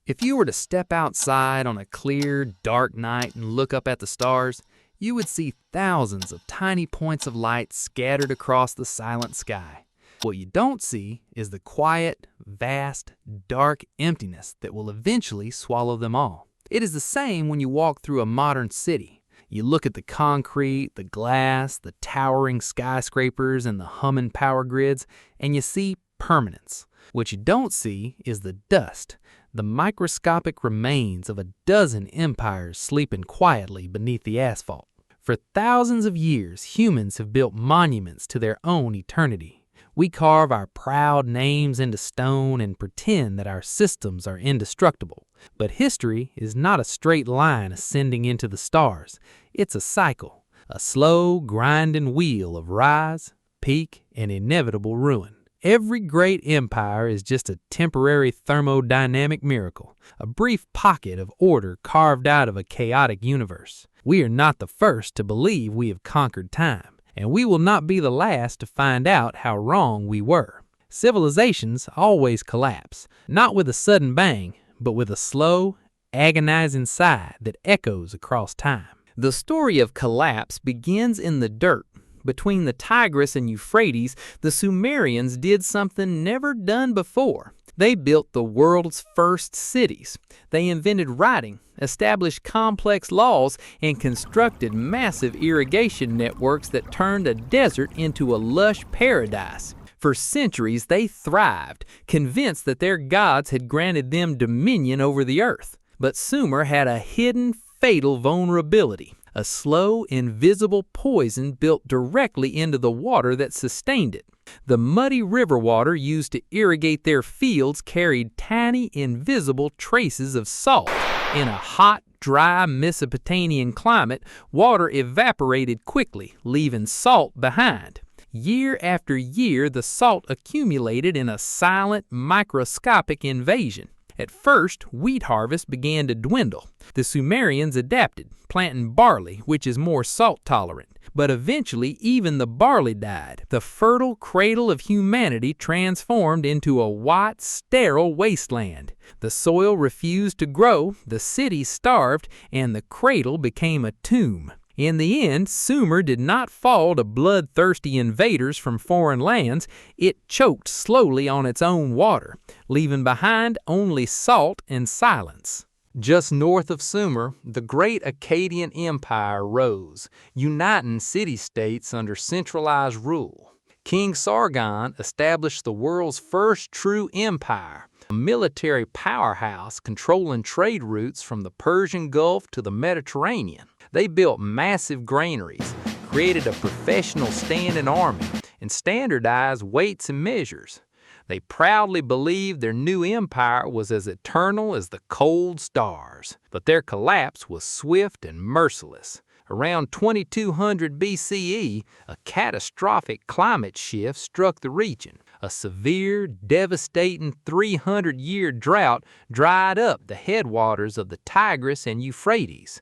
If you were to step outside on a clear, dark night and look up at the stars, you would see thousands of tiny points of light scattered across the silent sky. What you don't see is the quiet, vast, dark emptiness that will eventually swallow them all. It is the same when you walk through a modern city. You look at the concrete, the glass, the towering skyscrapers, and the humming power grids, and you see permanence. What you don't see is the dust, the microscopic remains of a dozen empires sleeping quietly beneath the asphalt. For thousands of years, humans have built monuments to their own eternity. We carve our proud names into stone and pretend that our systems are indestructible. But history is not a straight line ascending into the stars. It's a cycle, a slow, grinding wheel of rise, peak, and inevitable ruin. Every great empire is just a temporary thermodynamic miracle, a brief pocket of order carved out of a chaotic universe. We are not the first to believe we have conquered time, and we will not be the last to find out how wrong we were. Civilizations always collapse, not with a sudden bang, but with a slow, agonizing sigh that echoes across time. The story of collapse begins in the dirt. Between the Tigris and Euphrates, the Sumerians did something never done before. They built the world's first cities. They invented writing, established complex laws, and constructed massive irrigation networks that turned a desert into a lush paradise. For centuries, they thrived, convinced that their gods had granted them dominion over the earth. But Sumer had a hidden, fatal vulnerability. A slow, invisible poison built directly into the water that sustained it. The muddy river water used to irrigate their fields carried tiny, invisible traces of salt. In a hot, dry Mesopotamian climate, water evaporated quickly, leaving salt behind. Year after year, the salt accumulated in a silent, microscopic invasion. At first, wheat harvest began to dwindle. The Sumerians adapted, planting barley, which is more salt-tolerant. But eventually, even the barley died. The fertile cradle of humanity transformed into a white, sterile wasteland. The soil refused to grow, the city starved, and the cradle became a tomb. In the end, Sumer did not fall to bloodthirsty invaders from foreign lands. It choked slowly on its own water, leaving behind only salt and silence. Just north of Sumer, the great Akkadian Empire rose, uniting city-states under centralized rule. King Sargon established the world's first true empire, a military powerhouse controlling trade routes from the Persian Gulf to the Mediterranean. They built massive granaries, created a professional standing army, and standardized weights and measures. They proudly believed their new empire was as eternal as the cold stars. But their collapse was swift and merciless. Around 2200 BCE, a catastrophic climate shift struck the region. A severe, devastating 300-year drought dried up the headwaters of the Tigris and Euphrates.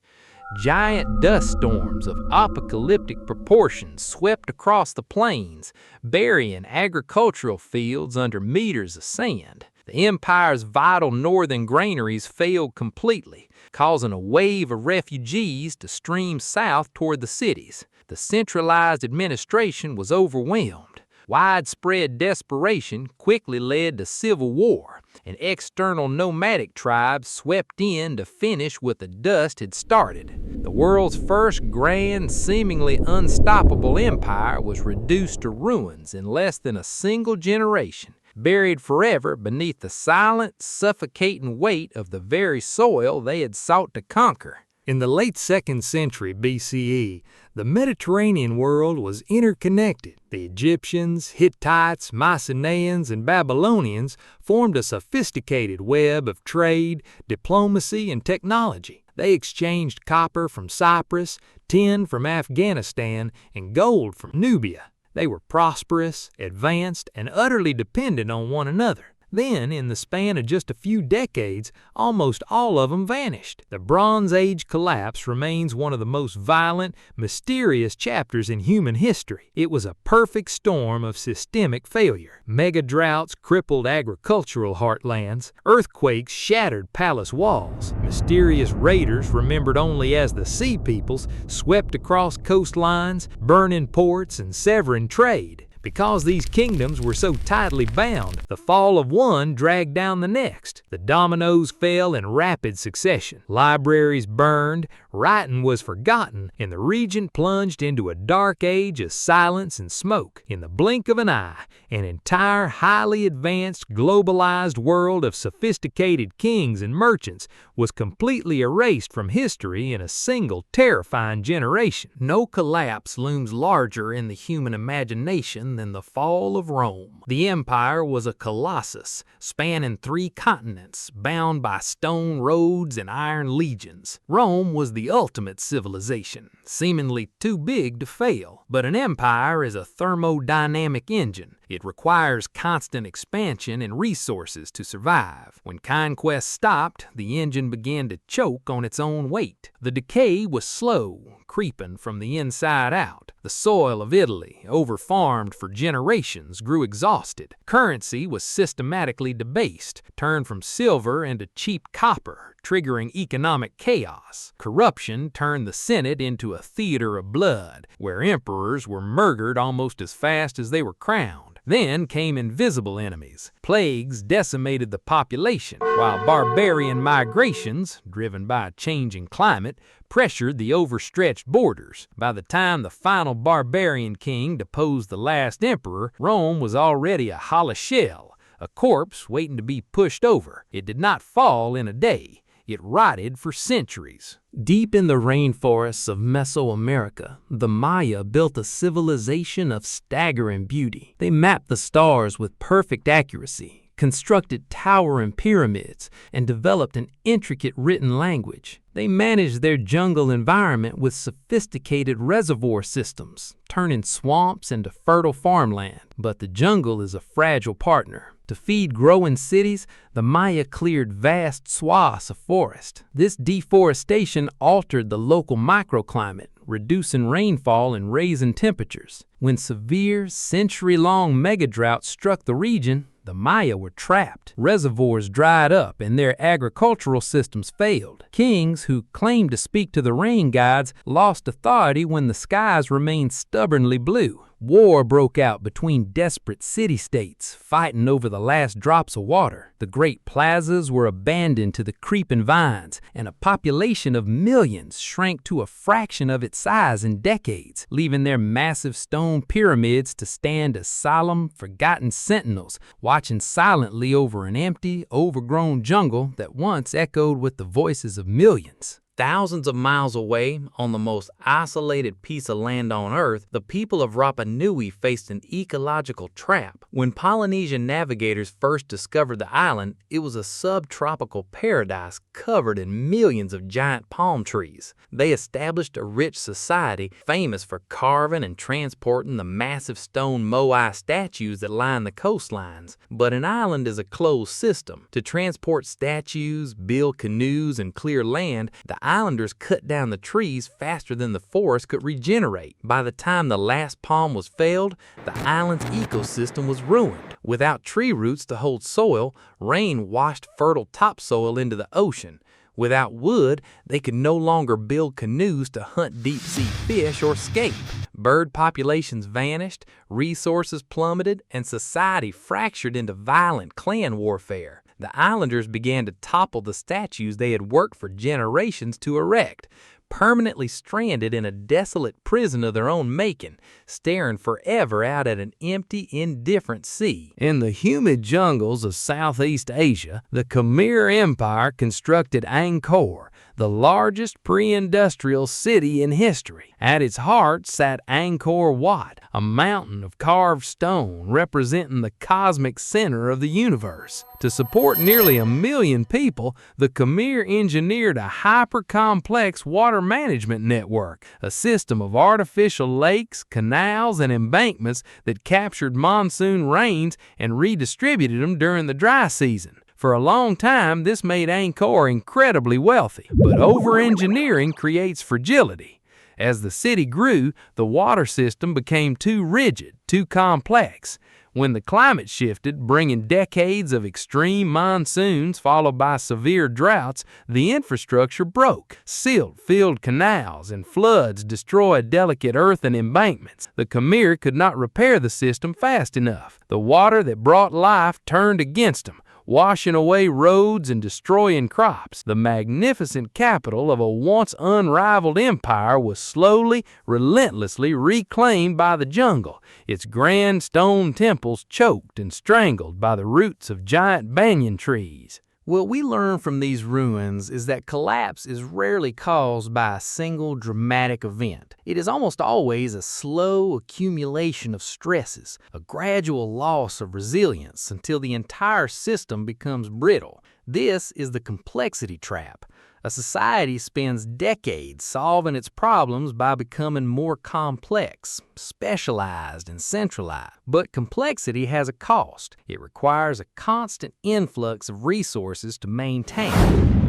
Giant dust storms of apocalyptic proportions swept across the plains, burying agricultural fields under meters of sand. The empire's vital northern granaries failed completely, causing a wave of refugees to stream south toward the cities. The centralized administration was overwhelmed. Widespread desperation quickly led to civil war, and external nomadic tribes swept in to finish what the dust had started. The world's first grand, seemingly unstoppable empire was reduced to ruins in less than a single generation, buried forever beneath the silent, suffocating weight of the very soil they had sought to conquer. In the late 2nd century BCE, the Mediterranean world was interconnected. The Egyptians, Hittites, Mycenaeans, and Babylonians formed a sophisticated web of trade, diplomacy, and technology. They exchanged copper from Cyprus, tin from Afghanistan, and gold from Nubia. They were prosperous, advanced, and utterly dependent on one another. Then, in the span of just a few decades, almost all of them vanished. The Bronze Age collapse remains one of the most violent, mysterious chapters in human history. It was a perfect storm of systemic failure. Mega droughts crippled agricultural heartlands, earthquakes shattered palace walls, mysterious raiders remembered only as the Sea Peoples swept across coastlines, burning ports and severing trade. Because these kingdoms were so tightly bound, the fall of one dragged down the next. The dominoes fell in rapid succession. Libraries burned, writing was forgotten, and the region plunged into a dark age of silence and smoke. In the blink of an eye, an entire highly advanced, globalized world of sophisticated kings and merchants was completely erased from history in a single terrifying generation. No collapse looms larger in the human imagination than the fall of Rome. The empire was a colossus, spanning 3 continents, bound by stone roads and iron legions. Rome was the ultimate civilization, seemingly too big to fail. But an empire is a thermodynamic engine. It requires constant expansion and resources to survive. When conquest stopped, the engine began to choke on its own weight. The decay was slow, creeping from the inside out. The soil of Italy, over-farmed for generations, grew exhausted. Currency was systematically debased, turned from silver into cheap copper, triggering economic chaos. Corruption turned the Senate into a theater of blood, where emperors were murdered almost as fast as they were crowned. Then came invisible enemies. Plagues decimated the population, while barbarian migrations, driven by a changing climate, pressured the overstretched borders. By the time the final barbarian king deposed the last emperor, Rome was already a hollow shell, a corpse waiting to be pushed over. It did not fall in a day. It rotted for centuries. Deep in the rainforests of Mesoamerica, the Maya built a civilization of staggering beauty. They mapped the stars with perfect accuracy, constructed towering pyramids, and developed an intricate written language. They managed their jungle environment with sophisticated reservoir systems, turning swamps into fertile farmland. But the jungle is a fragile partner. To feed growing cities, the Maya cleared vast swaths of forest. This deforestation altered the local microclimate, reducing rainfall and raising temperatures. When severe, century-long megadroughts struck the region, the Maya were trapped. Reservoirs dried up and their agricultural systems failed. Kings who claimed to speak to the rain gods lost authority when the skies remained stubbornly blue. War broke out between desperate city-states, fighting over the last drops of water. The great plazas were abandoned to the creeping vines, and a population of millions shrank to a fraction of its size in decades, leaving their massive stone pyramids to stand as solemn, forgotten sentinels, watching silently over an empty, overgrown jungle that once echoed with the voices of millions. Thousands of miles away, on the most isolated piece of land on Earth, the people of Rapanui faced an ecological trap. When Polynesian navigators first discovered the island, it was a subtropical paradise covered in millions of giant palm trees. They established a rich society famous for carving and transporting the massive stone moai statues that line the coastlines. But an island is a closed system. To transport statues, build canoes, and clear land, the islanders cut down the trees faster than the forest could regenerate. By the time the last palm was felled, the island's ecosystem was ruined. Without tree roots to hold soil, rain washed fertile topsoil into the ocean. Without wood, they could no longer build canoes to hunt deep-sea fish or scape. Bird populations vanished, resources plummeted, and society fractured into violent clan warfare. The islanders began to topple the statues they had worked for generations to erect, permanently stranded in a desolate prison of their own making, staring forever out at an empty, indifferent sea. In the humid jungles of Southeast Asia, the Khmer Empire constructed Angkor, the largest pre-industrial city in history. At its heart sat Angkor Wat, a mountain of carved stone representing the cosmic center of the universe. To support nearly 1 million people, the Khmer engineered a hyper-complex water management network, a system of artificial lakes, canals, and embankments that captured monsoon rains and redistributed them during the dry season. For a long time, this made Angkor incredibly wealthy, but over-engineering creates fragility. As the city grew, the water system became too rigid, too complex. When the climate shifted, bringing decades of extreme monsoons followed by severe droughts, the infrastructure broke. Silt filled canals and floods destroyed delicate earthen embankments. The Khmer could not repair the system fast enough. The water that brought life turned against them, washing away roads and destroying crops. The magnificent capital of a once unrivaled empire was slowly, relentlessly reclaimed by the jungle, its grand stone temples choked and strangled by the roots of giant banyan trees. What we learn from these ruins is that collapse is rarely caused by a single dramatic event. It is almost always a slow accumulation of stresses, a gradual loss of resilience until the entire system becomes brittle. This is the complexity trap. A society spends decades solving its problems by becoming more complex, specialized, and centralized. But complexity has a cost. It requires a constant influx of resources to maintain.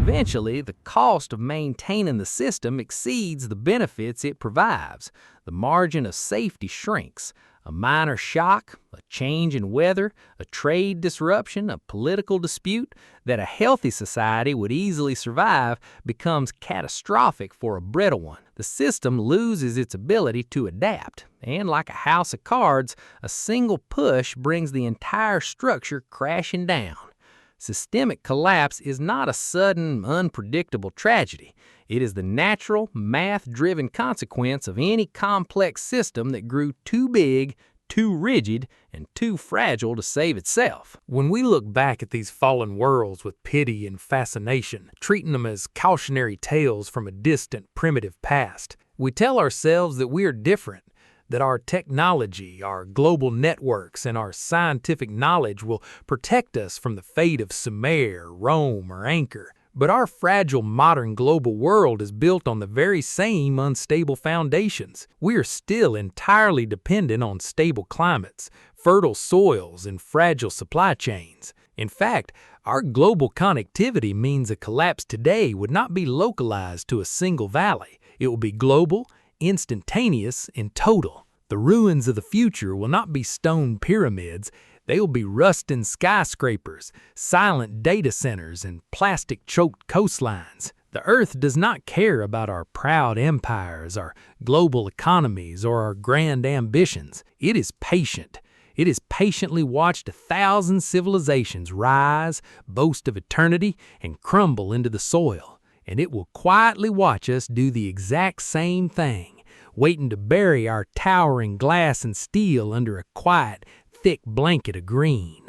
Eventually, the cost of maintaining the system exceeds the benefits it provides. The margin of safety shrinks. A minor shock, a change in weather, a trade disruption, a political dispute that a healthy society would easily survive becomes catastrophic for a brittle one. The system loses its ability to adapt, and like a house of cards, a single push brings the entire structure crashing down. Systemic collapse is not a sudden, unpredictable tragedy. It is the natural, math-driven consequence of any complex system that grew too big, too rigid, and too fragile to save itself. When we look back at these fallen worlds with pity and fascination, treating them as cautionary tales from a distant, primitive past, we tell ourselves that we are different, that our technology, our global networks, and our scientific knowledge will protect us from the fate of Sumer, Rome, or Angkor. But our fragile modern global world is built on the very same unstable foundations. We are still entirely dependent on stable climates, fertile soils, and fragile supply chains. In fact, our global connectivity means a collapse today would not be localized to a single valley. It will be global, instantaneous, and total. The ruins of the future will not be stone pyramids. They will be rusting skyscrapers, silent data centers, and plastic-choked coastlines. The Earth does not care about our proud empires, our global economies, or our grand ambitions. It is patient. It has patiently watched 1,000 civilizations rise, boast of eternity, and crumble into the soil. And it will quietly watch us do the exact same thing, waiting to bury our towering glass and steel under a quiet, thick blanket of green.